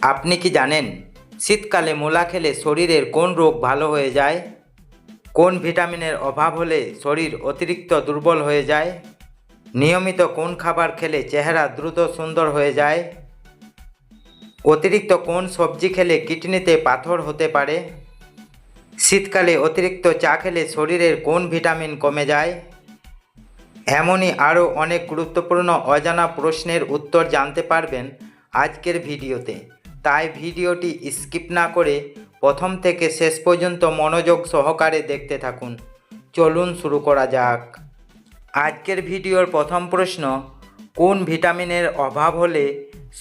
আপনি কি জানেন শীতকালে মূলা খেলে শরীরের কোন রোগ ভালো হয়ে যায়? কোন ভিটামিনের অভাব হলে শরীর অতিরিক্ত দুর্বল হয়ে যায়? নিয়মিত কোন খাবার খেলে চেহারা দ্রুত সুন্দর হয়ে যায়? অতিরিক্ত কোন সবজি খেলে কিডনিতে পাথর হতে পারে? শীতকালে অতিরিক্ত চা খেলে শরীরের কোন ভিটামিন কমে যায়? এমনই আরও অনেক গুরুত্বপূর্ণ অজানা প্রশ্নের উত্তর জানতে পারবেন আজকের ভিডিওতে। তাই ভিডিওটি স্কিপ না করে প্রথম থেকে শেষ পর্যন্ত মনোযোগ সহকারে দেখতে থাকুন। চলুন শুরু করা যাক। আজকের ভিডিওর প্রথম প্রশ্ন, কোন ভিটামিনের অভাব হলে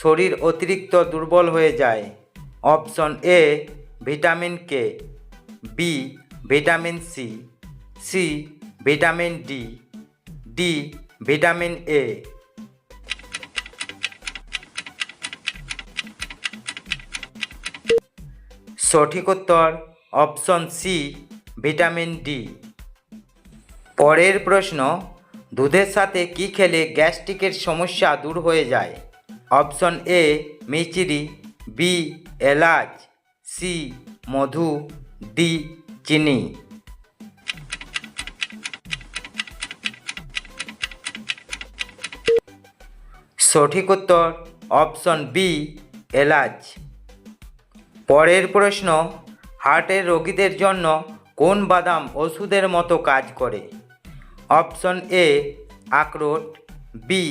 শরীর অতিরিক্ত দুর্বল হয়ে যায়? Option A vitamin K, B vitamin C, C vitamin D, D vitamin A. সঠিক উত্তর অপশন সি ভিটামিন ডি। পরের প্রশ্ন, দুধের সাথে কি খেলে গ্যাস্ট্রিকের সমস্যা দূর হয়ে যায়? অপশন এ মিচিরি, বি এলাচ, সি মধু, ডি চিনি। সঠিক উত্তর অপশন বি এলাচ। পরের প্রশ্ন, হার্টের রোগীদের জন্য কোন বাদাম ওষুধের মতো কাজ করে? অপশন এ আখরোট, বি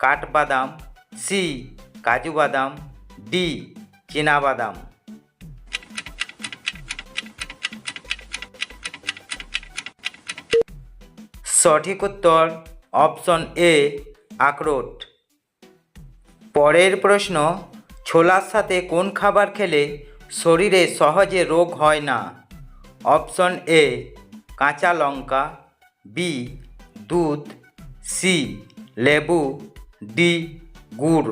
কাঠবাদাম, সি কাজু বাদাম, ডি চীনাবাদাম। সঠিক উত্তর অপশন এ আখরোট। পরের প্রশ্ন, ছোলার সাথে কোন খাবার খেলে শরীরে সহজে রোগ হয় না? অপশন এ কাঁচা লঙ্কা, বি দুধ, সি লেবু, ডি গুড়।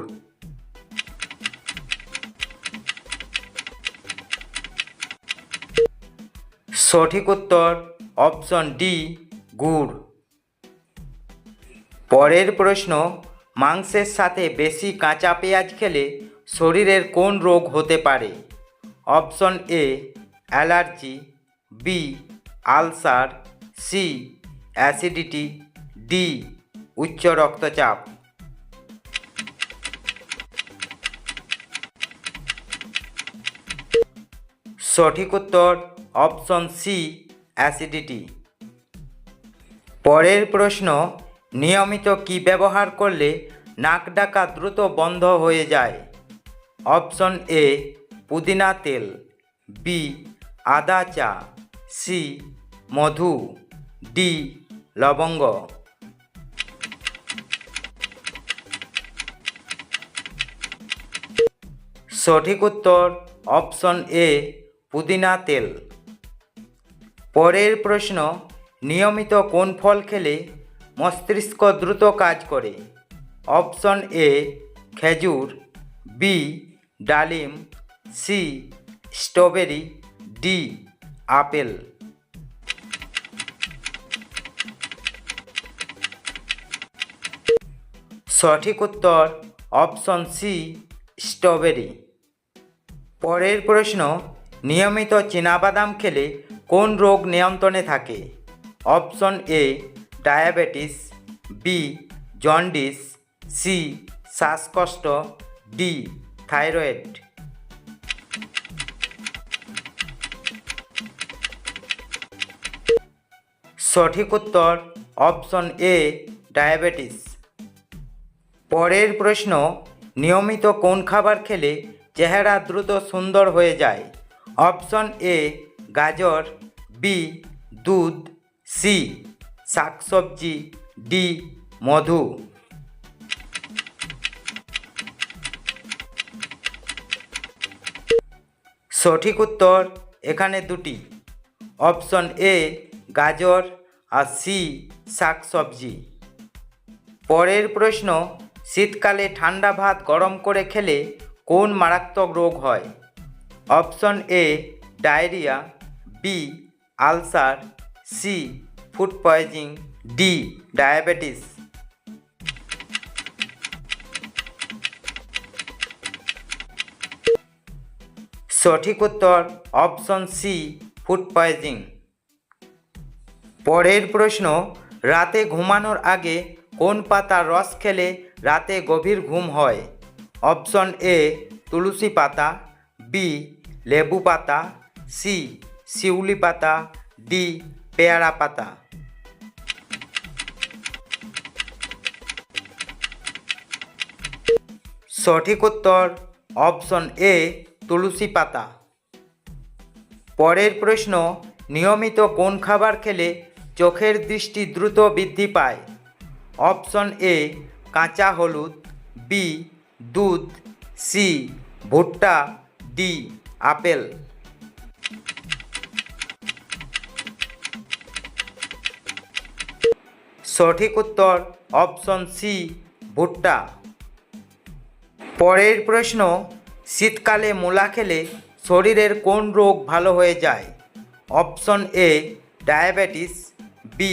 সঠিক উত্তর অপশন ডি গুড়। পরের প্রশ্ন, মাংসের সাথে বেশি কাঁচা পেঁয়াজ খেলে শরীরের কোন রোগ হতে পারে? Option A allergy, B ulcer, C acidity, D উচ্চ রক্তচাপ। সঠিক উত্তর অপশন সি অ্যাসিডিটি। পরের প্রশ্ন, নিয়মিত কি ব্যবহার করলে নাক ডাকা দ্রুত বন্ধ হয়ে যায়? অপশন এ পুদিনা তেল, বি আদা চা, সি মধু, ডি লবঙ্গ। সঠিক উত্তর অপশন এ পুদিনা তেল। পরের প্রশ্ন, নিয়মিত কোন ফল খেলে মস্তিষ্ক দ্রুত কাজ করে? অপশন এ খেজুর, বি ডালিম, সি স্ট্রবেরি, ডি আপেল। সঠিক উত্তর অপশন সি স্ট্রবেরি। পরের প্রশ্ন, নিয়মিত চীনাবাদাম খেলে কোন রোগ নিয়ন্ত্রণে থাকে? Option A diabetes, B jaundice, C শ্বাসকষ্ট, ডি থাইরয়েড। সঠিক উত্তর অপশন এ ডায়াবেটিস। পরের প্রশ্ন, নিয়মিত কোন খাবার খেলে চেহারা দ্রুত সুন্দর হয়ে যায়? অপশন এ গাজর, বি দুধ, সি শাকসবজি, ডি মধু। সঠিক উত্তর এখানে দুটি, অপশন এ গাজর আর সি শাকসবজি। পরের প্রশ্ন, শীতকালে ঠান্ডা ভাত গরম করে খেলে কোন মারাত্মক রোগ হয়? Option A diarrhoea, B ulcer, C food poisoning, D diabetes. সঠিক উত্তর অপশন সি, ফুড পয়জিং। পরের প্রশ্ন, রাতে ঘুমানোর আগে কোন পাতার রস খেলে রাতে গভীর ঘুম হয়? অপশন এ তুলসী পাতা, বি লেবু পাতা, সি শিউলি পাতা, ডি পেয়ারা পাতা। সঠিক উত্তর অপশন এ তুলসী পাতা। পরের প্রশ্ন, নিয়মিত কোন খাবার খেলে চোখের দৃষ্টি দ্রুত বৃদ্ধি পায়? অপশন এ কাঁচা হলুদ, বি দুধ, সি ভুট্টা, ডি আপেল। সঠিক উত্তর অপশন সি ভুট্টা। পরের প্রশ্ন, শীতকালে মূলা খেলে শরীরের কোন রোগ ভালো হয়ে যায়? অপশন এ ডায়াবেটিস, বি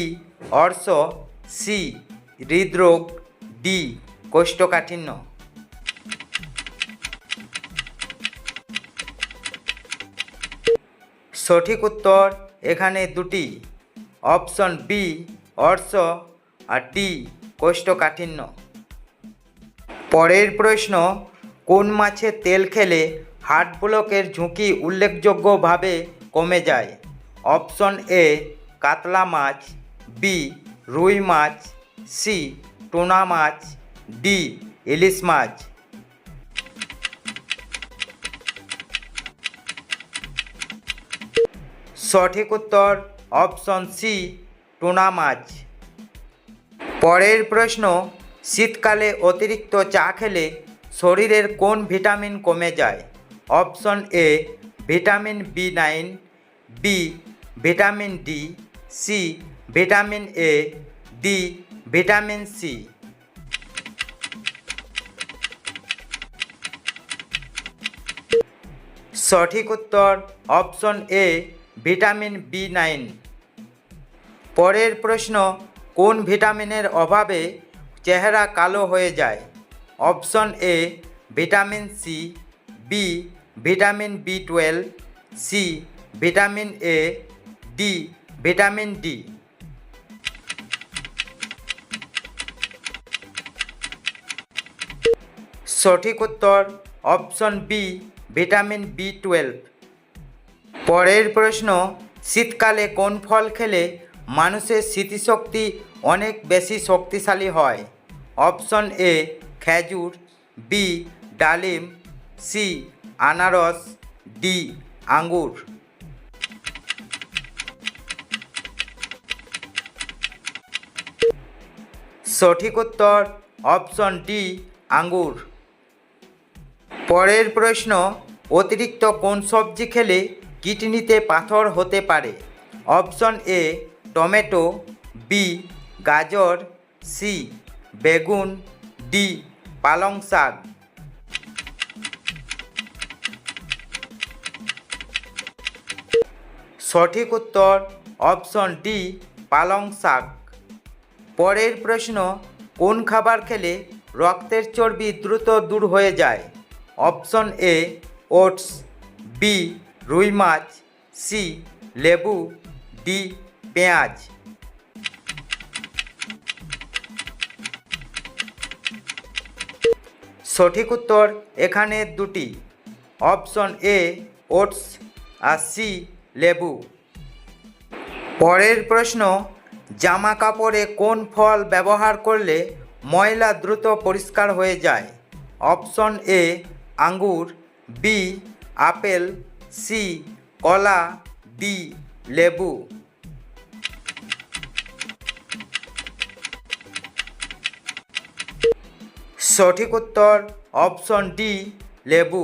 অর্শ, সি হৃদরোগ, ডি কোষ্ঠকাঠিন্য। সঠিক উত্তর এখানে দুটি, অপশন বি অর্শ আর ডি কোষ্ঠকাঠিন্য। পরের প্রশ্ন, কোন মাছের তেল খেলে হার্ট ব্লকের ঝুঁকি উল্লেখযোগ্যভাবে কমে যায়? অপশন এ কাতলা মাছ, বি রুই মাছ, সি টুনা মাছ, ডি ইলিশ মাছ। সঠিক উত্তর অপশন সি টুনা মাছ। পরের প্রশ্ন, শীতকালে অতিরিক্ত চা খেলে শরীরের কোন ভিটামিন কমে যায়? অপশন এ ভিটামিন বি9, B vitamin D, C vitamin A, D vitamin C. সঠিক উত্তর অপশন এ ভিটামিন বি9। পরের প্রশ্ন, কোন ভিটামিনের অভাবে চেহারা কালো হয়ে যায়? Option A vitamin C, B vitamin বি12, C vitamin A, D vitamin D. সঠিক উত্তর অপশন বি ভিটামিন বি12। পরের প্রশ্ন, শীতকালে কোন ফল খেলে মানুষের স্মৃতিশক্তি অনেক বেশি শক্তিশালী হয়? অপশন এ খেজুর, বি ডালিম, সি আনারস, ডি আঙ্গুর। সঠিক উত্তর অপশন ডি আঙ্গুর। পরের প্রশ্ন, অতিরিক্ত কোন সবজি খেলে কিডনিতে পাথর হতে পারে? অপশন এ টমেটো, বি গাজর, সি বেগুন, ডি পালং শাক। সঠিক উত্তর অপশন ডি পালং শাক। পরের প্রশ্ন, কোন খাবার খেলে রক্তের চর্বি দ্রুত দূর হয়ে যায়? অপশন এ ওটস, বি রুই মাছ, সি লেবু, ডি পেঁয়াজ। সঠিক উত্তর এখানে দুটি, অপশন এ ওটস আর সি লেবু। পরের প্রশ্ন, জামা কাপড়ে কোন ফল ব্যবহার করলে ময়লা দ্রুত পরিষ্কার হয়ে যায়? অপশন এ আঙ্গুর, বি আপেল, সি কলা, ডি লেবু। সঠিক উত্তর অপশন ডি লেবু।